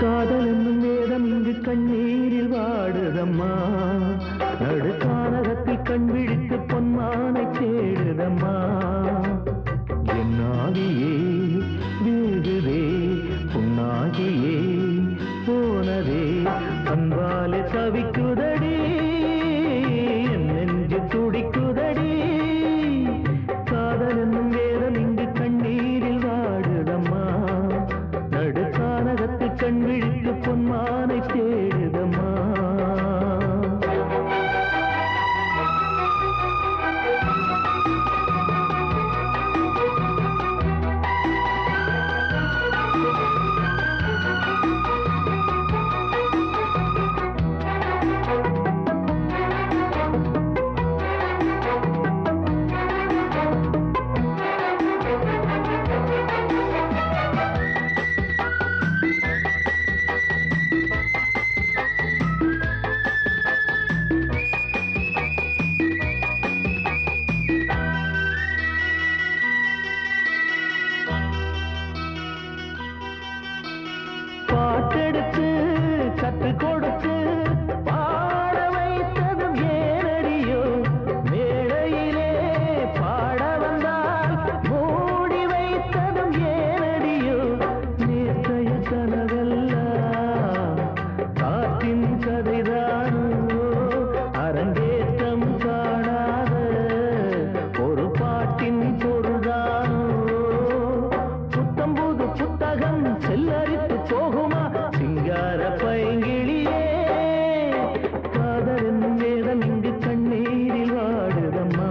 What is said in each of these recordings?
காதல் என்னும் வேதம் இங்கு கண்ணீரில் வாடுதம்மா, நடுக்கானகத்தில் கண் விழித்து பொன்மானை தேடுதம்மா. என்னாகியே வீடுதே புண்ணாகியே போனதே அன்பாலே தவிக்குதடி, என் நெஞ்சு துடிக்குதடி. காதல் என்னும் வேதம் இங்கு கண்ணீரில் வாடுதம்மா, நடுக்கானகத்தில் கண் விழித்து பொன்மானை தேடுதம்மா. பாட்டெடுத்து கத்து கொடுத்து பாட வைத்ததும் ஏனடியோ, மேடையிலே பாட வந்தால் மூடி வைத்ததும் ஏனடியோ. நேற்றைய கனவெல்லாம் காற்றின் கதைதானோ, அரங்கேற்றம் காணாத ஒரு பாட்டின் பொருள்தானோ. புத்தம்புது புத்தகம் செல்லரித்து போகுமா சிங்கார பைங்கிளியே. காதல் என்னும் வேதம் இங்கு கண்ணீரில் வாடுதம்மா,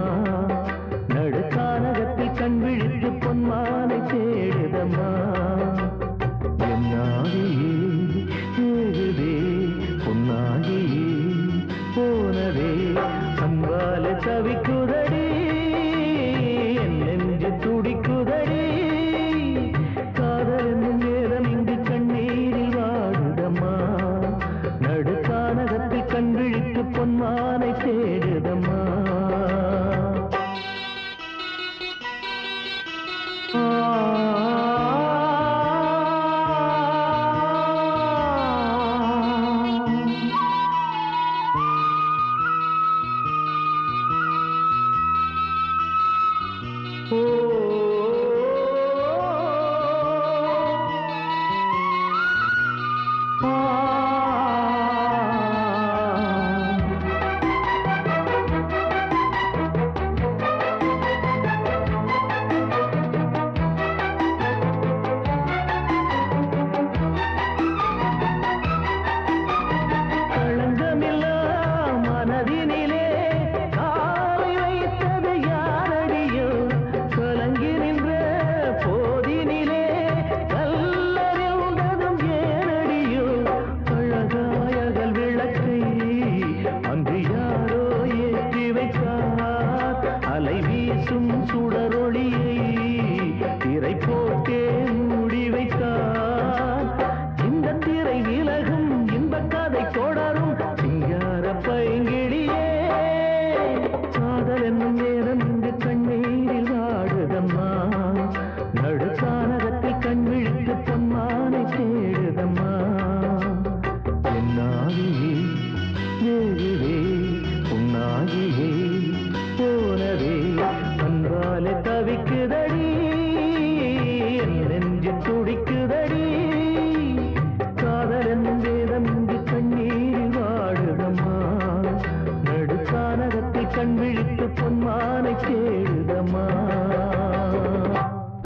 நடுக்கானகத்தில் கண் விழித்து பொன்மானை தேடுதம்மா. என்னாகியே ஏகுதே பொன்னாகியே போனதே அன்பாலே தவிக்குதடி, என் நெஞ்சு துடிக்குதடி. காதல் என்னும் வேதம் இங்கு கண்ணீரில் வாடுதம்மா, நடுக்கானகத்தில் கண் விழித்து பொன்மானை தேடுதம்மா. அலை வீசும் சுடரொளியை திரை போட்டே மூடி வைத்தார். இந்த திரை விலகும் இன்பக் கதை தொடரும் சிங்கார பைங்கிளியே. காதல் என்னும் நேரம் இங்கு கண்ணீரில் வாடுதம்மா, நடுக்கானகத்தில் கண் விழித்து